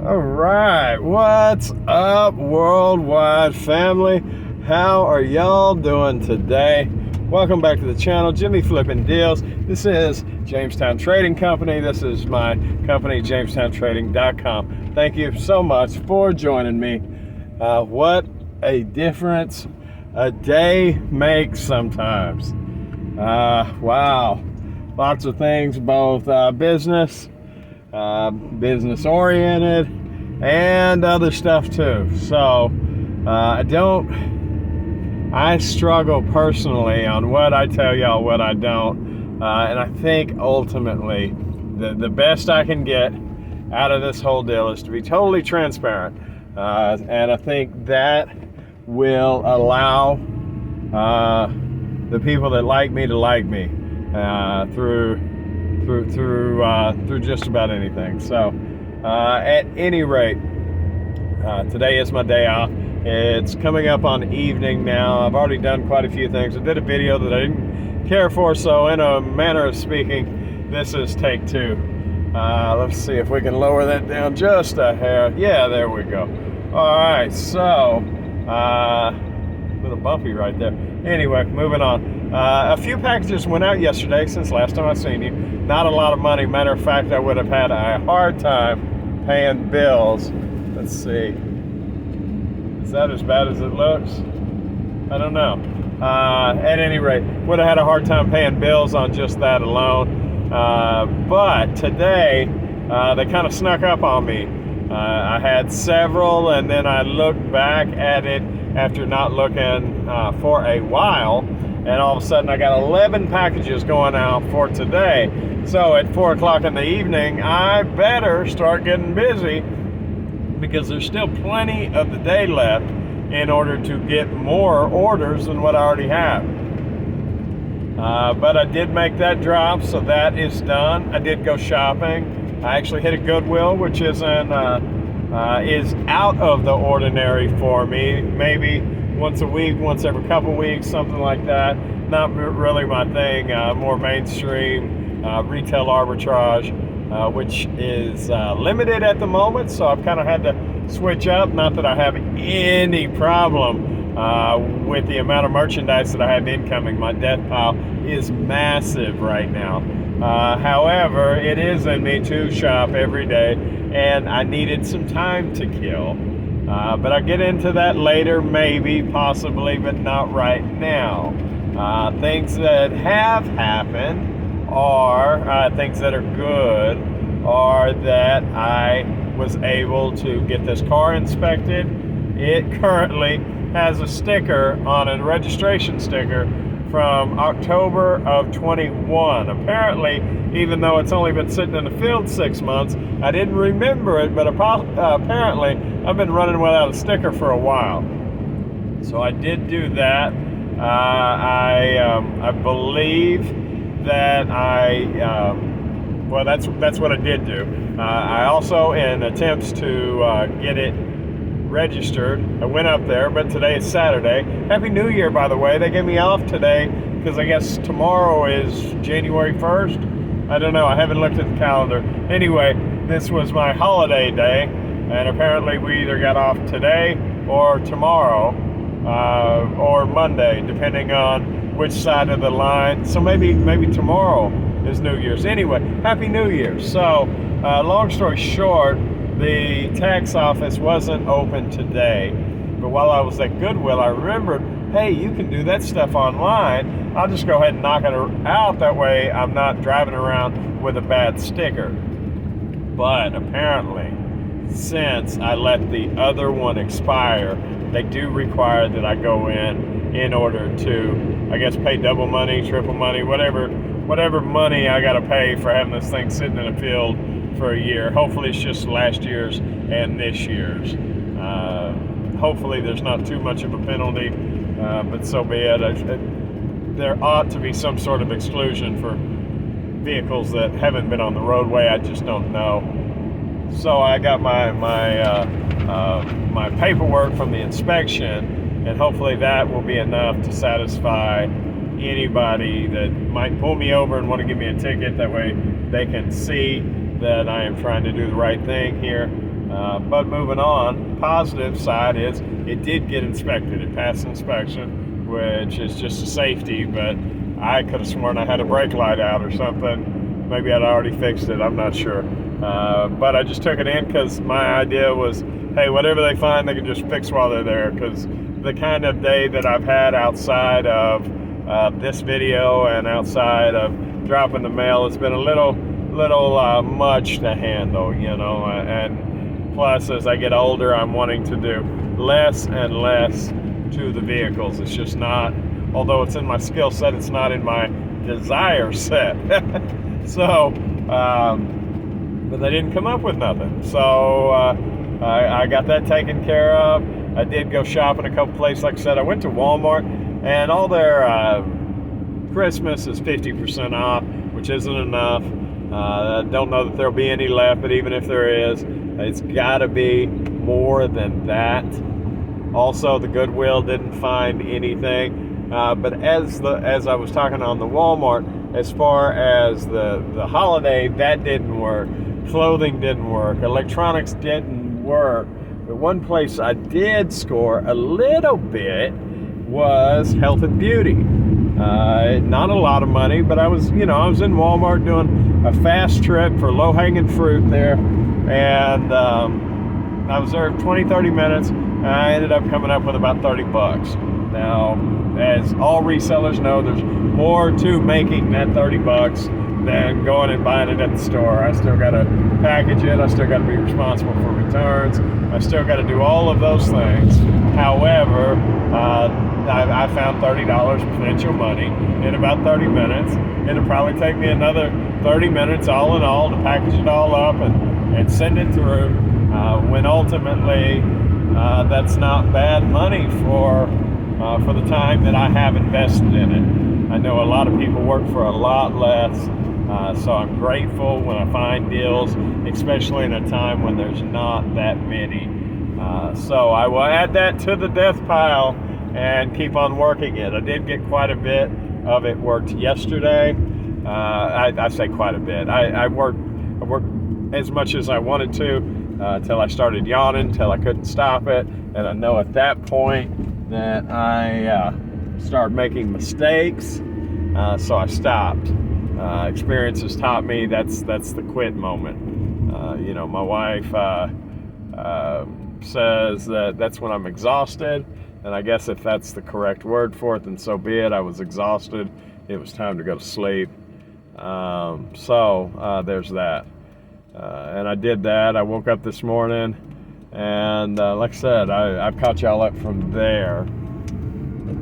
All right, what's up, worldwide family? How are y'all doing today? Welcome back to the channel, Jimmy Flippin' Deals. This is Jamestown Trading Company. This is my company, JamestownTrading.com. Thank you so much for joining me. What a difference a day makes sometimes. Wow, lots of things, both business oriented and other stuff too. So I struggle personally on what I tell y'all, what I don't, and I think ultimately the best I can get out of this whole deal is to be totally transparent, and I think that will allow the people that like me to like me through just about anything. So at any rate, today is my day off. It's coming up on evening now. I've already done quite a few things. I did a video that I didn't care for, so in a manner of speaking, this is take two. Let's see if we can lower that down just a hair. Yeah, there we go. All right, so a little bumpy right there. Anyway, moving on. A few packages went out yesterday since last time I seen you. Not a lot of money. Matter of fact, I would have had a hard time paying bills. Let's see. Is that as bad as it looks? I don't know. At any rate, would have had a hard time paying bills on just that alone. But today, they kind of snuck up on me. I had several, and then I looked back at it after not looking for a while, and all of a sudden I got 11 packages going out for today. So at 4 o'clock in the evening, I better start getting busy because there's still plenty of the day left in order to get more orders than what I already have. But I did make that drop, so that is done. I did go shopping. I actually hit a Goodwill, which is out of the ordinary for me. Maybe once a week, once every couple weeks, something like that. Not really my thing. More mainstream retail arbitrage, which is limited at the moment, so I've kind of had to switch up. Not that I have any problem with the amount of merchandise that I have incoming. My death pile is massive right now. However, it is in me to shop every day, and I needed some time to kill. But I'll get into that later, maybe, possibly, but not right now. Things that have happened are things that are good, are that I was able to get this car inspected. It currently has a sticker on it, a registration sticker from October of 21. Apparently, even though it's only been sitting in the field 6 months, I didn't remember it, but apparently I've been running without a sticker for a while. So I did do that. I believe that well, that's what I did do. I also, in attempts to get it registered, I went up there, but today is Saturday. Happy New Year, by the way. They gave me off today because I guess tomorrow is January 1st. I don't know. I haven't looked at the calendar. Anyway, this was my holiday day, and apparently we either got off today or tomorrow or Monday, depending on which side of the line. So maybe tomorrow is New Year's. Anyway, Happy New Year. So long story short, the tax office wasn't open today, but while I was at Goodwill, I remembered, hey, you can do that stuff online. I'll just go ahead and knock it out. That way I'm not driving around with a bad sticker. But apparently, since I let the other one expire, they do require that I go in order to, I guess, pay double money, triple money, whatever money I got to pay for having this thing sitting in a field for a year. Hopefully it's just last year's and this year's. Hopefully there's not too much of a penalty, but so be it. There ought to be some sort of exclusion for vehicles that haven't been on the roadway. I just don't know. So I got my paperwork from the inspection, and hopefully that will be enough to satisfy anybody that might pull me over and want to give me a ticket. That way they can see that I am trying to do the right thing here. But moving on, positive side is it did get inspected. It passed inspection, which is just a safety, but I could have sworn I had a brake light out or something. Maybe I'd already fixed it, I'm not sure. But I just took it in because my idea was, hey, whatever they find, they can just fix while they're there, because the kind of day that I've had outside of this video and outside of dropping the mail, it's been a little much to handle, and plus as I get older, I'm wanting to do less and less to the vehicles. It's just not, although it's in my skill set, it's not in my desire set. So but they didn't come up with nothing, so I got that taken care of. I did go shopping a couple places. Like I said, I went to Walmart, and all their Christmas is 50% off, which isn't enough. I don't know that there'll be any left, but even if there is, it's got to be more than that. Also, the Goodwill didn't find anything. But as I was talking on the Walmart, as far as the holiday, that didn't work. Clothing didn't work. Electronics didn't work. But one place I did score a little bit was health and beauty. Not a lot of money, but I was in Walmart doing a fast trip for low-hanging fruit there, and I was there 20-30 minutes, and I ended up coming up with about 30 bucks. Now, as all resellers know, there's more to making that 30 bucks than going and buying it at the store. I still got to package it. I still got to be responsible for returns. I still got to do all of those things. However, I found $30 potential money in about 30 minutes. It'll probably take me another 30 minutes all in all to package it all up and send it through, when ultimately that's not bad money for the time that I have invested in it. I know a lot of people work for a lot less, so I'm grateful when I find deals, especially in a time when there's not that many. So I will add that to the death pile and keep on working it. I did get quite a bit of it worked yesterday. I say quite a bit. I worked as much as I wanted to till I started yawning, till I couldn't stop it, and I know at that point that I started making mistakes, so I stopped. Experience has taught me that's the quit moment. My wife says that's when I'm exhausted, and I guess if that's the correct word for it, then so be it. I was exhausted. It was time to go to sleep. So there's that. And I did that. I woke up this morning, and like I said, I've caught y'all up from there.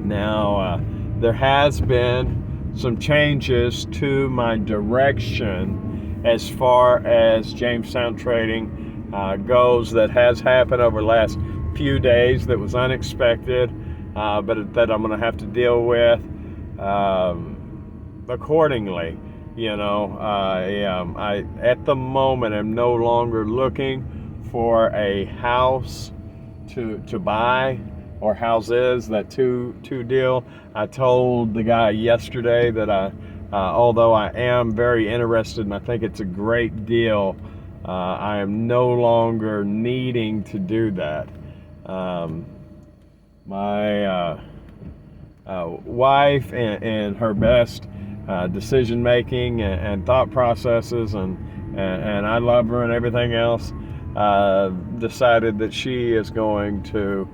Now, there has been some changes to my direction as far as Jamestown trading goes that has happened over the last few days that was unexpected, but that I'm going to have to deal with accordingly. I at the moment am no longer looking for a house to buy or houses, that two deal. I told the guy yesterday that although I am very interested and I think it's a great deal, I am no longer needing to do that. My wife and her best decision making and thought processes, and I love her and everything else, decided that she is going to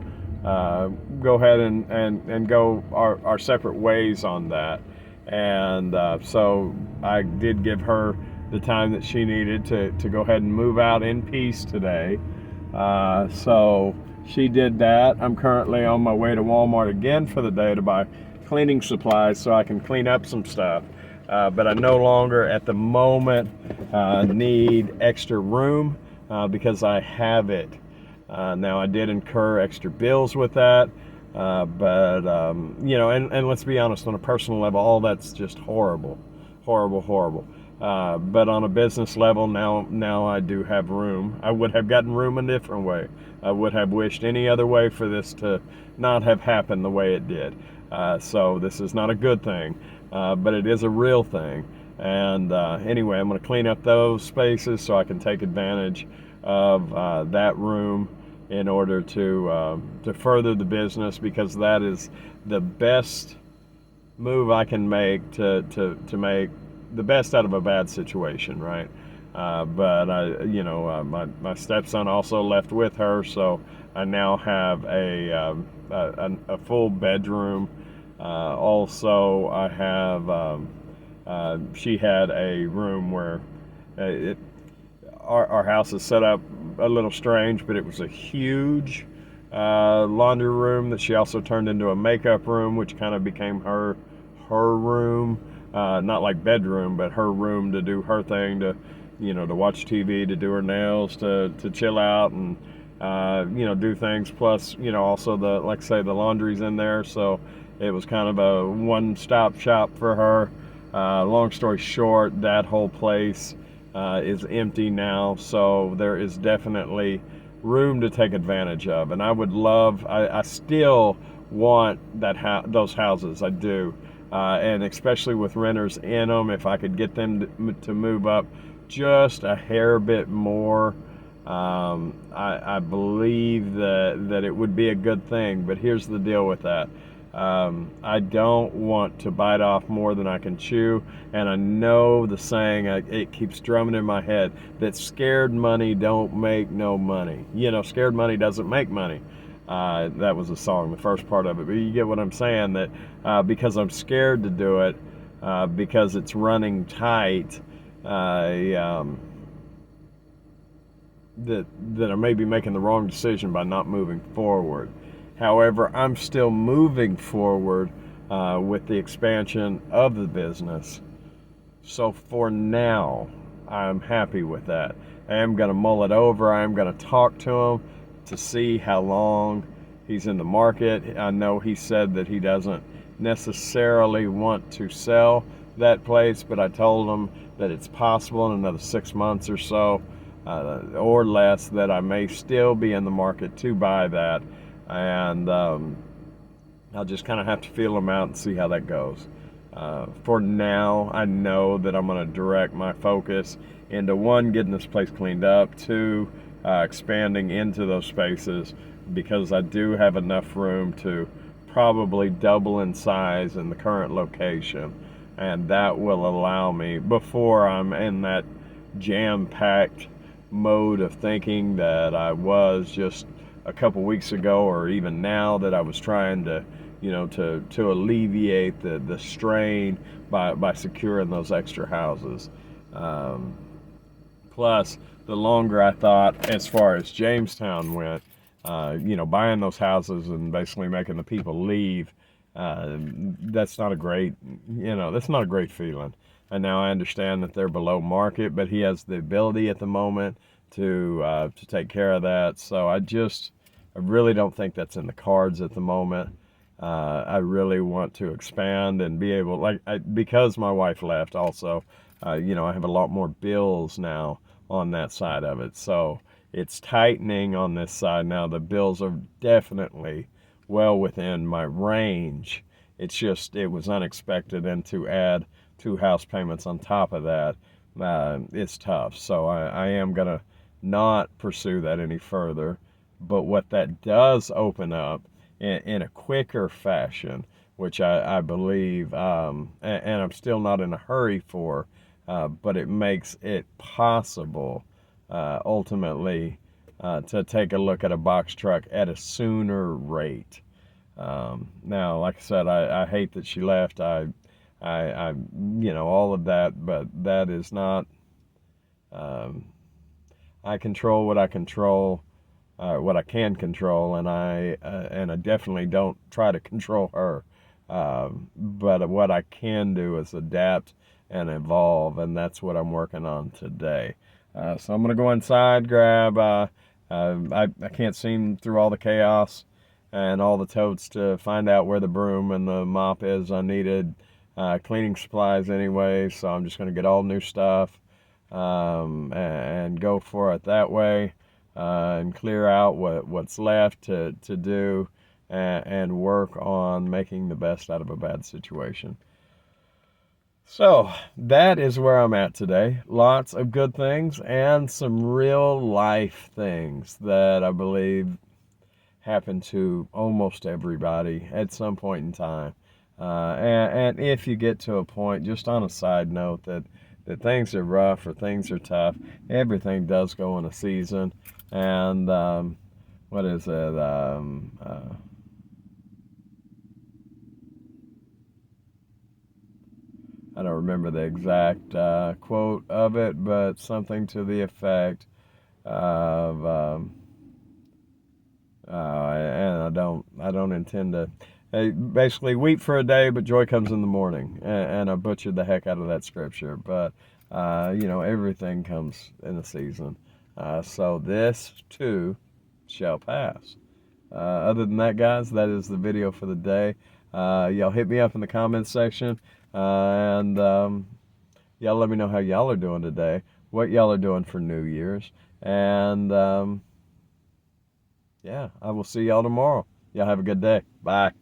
go ahead and go our separate ways on that. And so I did give her the time that she needed to go ahead and move out in peace today. So she did that. I'm currently on my way to Walmart again for the day to buy cleaning supplies so I can clean up some stuff. But I no longer at the moment need extra room because I have it. Now, I did incur extra bills with that, but and let's be honest, on a personal level, all that's just horrible. But on a business level, now I do have room. I would have gotten room a different way. I would have wished any other way for this to not have happened the way it did. So this is not a good thing, but it is a real thing. And anyway, I'm going to clean up those spaces so I can take advantage of that room in order to further the business, because that is the best move I can make to make the best out of a bad situation, right? But my stepson also left with her, so I now have a full bedroom. Also, I have she had a room where it our house is set up a little strange, but it was a huge laundry room that she also turned into a makeup room, which kind of became her room, not like bedroom, but her room to do her thing, to watch TV, to do her nails, to chill out and do things. Plus, also like I say, the laundry's in there, so it was kind of a one-stop shop for her. Long story short, that whole place is empty now, so there is definitely room to take advantage of. And I still want those houses. I do, and especially with renters in them, if I could get them to move up just a hair bit more, I believe that it would be a good thing. But here's the deal with that. I don't want to bite off more than I can chew, and I know the saying, it keeps drumming in my head, that scared money don't make no money. Scared money doesn't make money. That was a song, the first part of it, but you get what I'm saying, that because I'm scared to do it, because it's running tight, that I may be making the wrong decision by not moving forward. However, I'm still moving forward with the expansion of the business. So for now, I'm happy with that. I am going to mull it over. I am going to talk to him to see how long he's in the market. I know he said that he doesn't necessarily want to sell that place, but I told him that it's possible in another 6 months or so, or less, that I may still be in the market to buy that. And I'll just kind of have to feel them out and see how that goes. For now, I know that I'm going to direct my focus into, one, getting this place cleaned up, two, expanding into those spaces, because I do have enough room to probably double in size in the current location, and that will allow me, before I'm in that jam-packed mode of thinking that I was just a couple weeks ago, or even now, that I was trying to alleviate the strain by securing those extra houses. Plus, the longer I thought, as far as Jamestown went, buying those houses and basically making the people leave, that's not a great feeling. And now I understand that they're below market, but he has the ability at the moment to take care of that. So I really don't think that's in the cards at the moment. I really want to expand and be able, because my wife left also, I have a lot more bills now on that side of it. So it's tightening on this side now. The bills are definitely well within my range. It's just, it was unexpected, and to add 2 house payments on top of that, it's tough. So I am going to not pursue that any further. But what that does open up in a quicker fashion, which I believe, and I'm still not in a hurry for, but it makes it possible, ultimately, to take a look at a box truck at a sooner rate. Now, like I said, I hate that she left. I all of that, but that is not, I control what I control, what I can control, and I definitely don't try to control her. But what I can do is adapt and evolve, and that's what I'm working on today. So I'm gonna go inside, grab. I can't see through all the chaos and all the totes to find out where the broom and the mop is. I needed cleaning supplies anyway, so I'm just gonna get all new stuff and go for it that way, and clear out what's left to do, and work on making the best out of a bad situation. So that is where I'm at today. Lots of good things and some real life things that I believe happen to almost everybody at some point in time. And if you get to a point, just on a side note, that things are rough or things are tough, everything does go in a season. And what is it? I don't remember the exact quote of it, but something to the effect of, and I don't intend to. Basically, weep for a day, but joy comes in the morning. And I butchered the heck out of that scripture, but everything comes in a season. So this too shall pass. Other than that, guys, that is the video for the day. Y'all hit me up in the comments section, and y'all let me know how y'all are doing today, what y'all are doing for New Year's, and yeah, I will see y'all tomorrow. Y'all have a good day. Bye.